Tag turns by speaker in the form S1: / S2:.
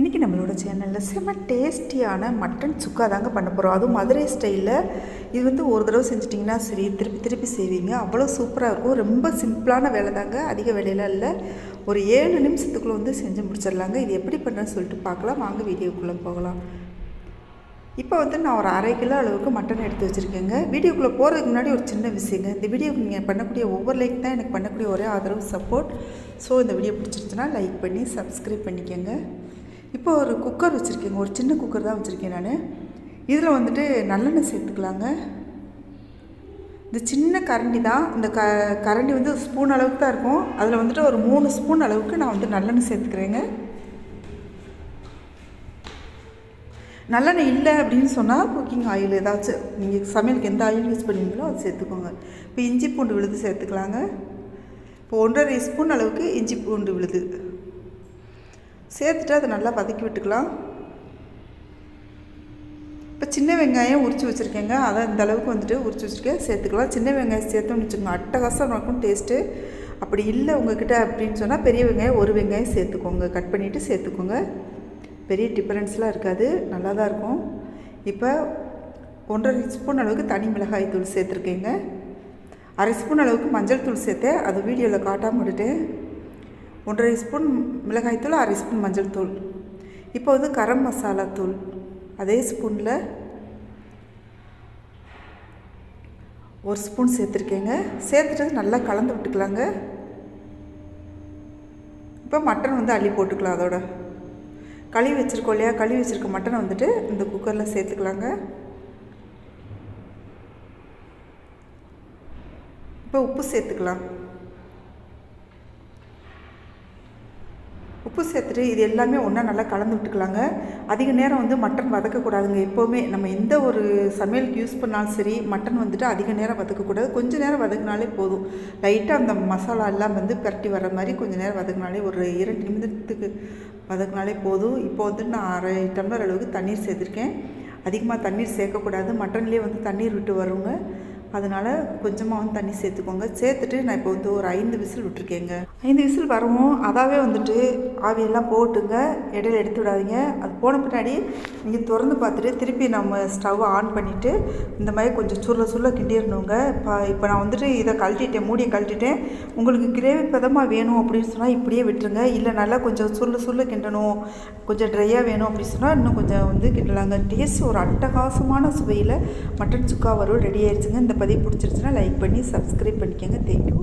S1: இன்றைக்கி நம்மளோட சேனலில் செம்ம டேஸ்டியான மட்டன் சுக்கா தாங்க பண்ண போகிறோம். அதுவும் மதுரை ஸ்டைலில். இது வந்து ஒரு தடவை செஞ்சிட்டிங்கன்னா சரி, திருப்பி திருப்பி செய்வீங்க. அவ்வளோ சூப்பராக இருக்கும். ரொம்ப சிம்பிளான வேலை தாங்க, அதிக வேலையெல்லாம் இல்லை. ஒரு 7 நிமிஷத்துக்குள்ளே வந்து செஞ்சு முடிச்சிடலாங்க. இது எப்படி பண்ணுறேன்னு சொல்லிட்டு பார்க்கலாம். வாங்க வீடியோக்குள்ளே போகலாம். இப்போ வந்து நான் ஒரு 1/2 கிலோ அளவுக்கு மட்டன் எடுத்து வச்சுருக்கேங்க. வீடியோக்குள்ளே போகிறதுக்கு முன்னாடி ஒரு சின்ன விஷயங்க. இந்த வீடியோக்கு நீங்கள் பண்ணக்கூடிய ஒவ்வொரு லைக் தான் எனக்கு பண்ணக்கூடிய ஒரே ஆதரவு, சப்போர்ட். ஸோ இந்த வீடியோ பிடிச்சிருச்சுன்னா லைக் பண்ணி சப்ஸ்கிரைப் பண்ணிக்கோங்க. இப்போ ஒரு குக்கர் வச்சுருக்கேங்க. ஒரு சின்ன குக்கர் தான் வச்சுருக்கேன் நான். இதில் வந்துட்டு நல்லெண்ணெய் சேர்த்துக்கலாங்க. இந்த சின்ன கரண்டி தான். இந்த கரண்டி வந்து ஸ்பூன் அளவுக்கு தான் இருக்கும். அதில் வந்துட்டு ஒரு 3 ஸ்பூன் அளவுக்கு நான் வந்து நல்லெண்ணெய் சேர்த்துக்கிறேங்க. நல்லெண்ணெய் இல்லை அப்படின்னு சொன்னால் குக்கிங் ஆயில் ஏதாச்சும் நீங்கள் சமையலுக்கு எந்த ஆயில் யூஸ் பண்ணுவீங்களோ அது சேர்த்துக்கோங்க. இப்போ இஞ்சி பூண்டு விழுது சேர்த்துக்கலாங்க. இப்போ 1.5 ஸ்பூன் அளவுக்கு இஞ்சி பூண்டு விழுது சேர்த்துட்டு அதை நல்லா வதக்கி விட்டுக்கலாம். இப்போ சின்ன வெங்காயம் உரித்து வச்சுருக்கேங்க. அதை இந்த அளவுக்கு வந்துட்டு உரித்து வச்சுருக்கேன், சேர்த்துக்கலாம். சின்ன வெங்காயம் சேர்த்தோம்னு வச்சுக்கோங்க, அட்டகாசம் இருக்கும் டேஸ்ட்டு. அப்படி இல்லை உங்கள்கிட்ட அப்படின்னு சொன்னால் பெரிய வெங்காயம் ஒரு வெங்காயம் சேர்த்துக்கோங்க, கட் பண்ணிவிட்டு சேர்த்துக்கோங்க. பெரிய டிஃப்ரென்ஸ்லாம் இருக்காது, நல்லா தான் இருக்கும். இப்போ 1.5 ஸ்பூன் அளவுக்கு தனி மிளகாய் தூள் சேர்த்துருக்கேங்க. 1/2 ஸ்பூன் அளவுக்கு மஞ்சள் தூள் சேர்த்தேன், அது வீடியோவில் காட்டாமல் விட்டுட்டேன். 1.5 ஸ்பூன் மிளகாய் தூள், 1/2 ஸ்பூன் மஞ்சள் தூள். இப்போ வந்து கரம் மசாலா தூள் அதே ஸ்பூனில் 1 ஸ்பூன் சேர்த்துருக்கேங்க. சேர்த்துட்டு நல்லா கலந்து விட்டுக்கலாங்க. இப்போ மட்டன் வந்து அள்ளி போட்டுக்கலாம். அதோட கழுவி வச்சுருக்கோம் இல்லையா, கழுவி வச்சுருக்க மட்டனை வந்துட்டு இந்த குக்கரில் சேர்த்துக்கலாங்க. இப்போ உப்பு சேர்த்துக்கலாம். உப்பு சேர்த்துட்டு இது எல்லாமே ஒன்றா நல்லா கலந்து விட்டுக்கலாங்க. அதிக நேரம் வந்து மட்டன் வதக்கக்கூடாதுங்க. எப்போவுமே நம்ம எந்த ஒரு சமையலுக்கு யூஸ் பண்ணாலும் சரி, மட்டன் வந்துட்டு அதிக நேரம் வதக்கக்கூடாது. கொஞ்சம் நேரம் வதக்கினாலே போதும். லைட்டாக அந்த மசாலா எல்லாம் வந்து பரட்டி வர மாதிரி கொஞ்சம் நேரம் வதக்கினாலே, ஒரு 2 நிமிடத்துக்கு வதக்கினாலே போதும். இப்போ வந்து நான் 1/2 டம்ளர் அளவுக்கு தண்ணீர் சேர்த்துருக்கேன். அதிகமாக தண்ணீர் சேர்க்கக்கூடாது, மட்டன்லேயே வந்து தண்ணீர் விட்டு வருங்க. அதனால் கொஞ்சமாக வந்து தண்ணி சேர்த்துக்கோங்க. சேர்த்துட்டு நான் இப்போ வந்து ஒரு 5 விசில் விட்டுருக்கேங்க. 5 விசில் வரவும் அதாவே வந்துட்டு ஆவியெல்லாம் போட்டுங்க, இடையில எடுத்து விடாதீங்க. அது போன பின்னாடி நீங்கள் திறந்து பார்த்துட்டு திருப்பி நம்ம ஸ்டவ் ஆன் பண்ணிவிட்டு இந்த மாதிரி கொஞ்சம் சுருள கிண்டிடணுங்க. இப்போ நான் வந்துட்டு இதை கழட்டிட்டேன், மூடியை கழட்டிட்டேன். உங்களுக்கு கிரேவி பதமாக வேணும் அப்படின்னு சொன்னால் இப்படியே விட்டுருங்க. இல்லை நல்லா கொஞ்சம் சுருள கிண்டணும், கொஞ்சம் ட்ரையாக வேணும் அப்படின்னு சொன்னால் இன்னும் கொஞ்சம் வந்து கிண்டலாங்க. டேஸ்ட் ஒரு அட்டகாசமான சுவையில் மட்டன் சுக்கா வறுவல் ரெடி ஆயிடுச்சுங்க. இந்த பதிவு பிடிச்சிருச்சுன்னா லைக் பண்ணி சப்ஸ்கிரைப் பண்ணிக்கோங்க. தேங்க்யூ.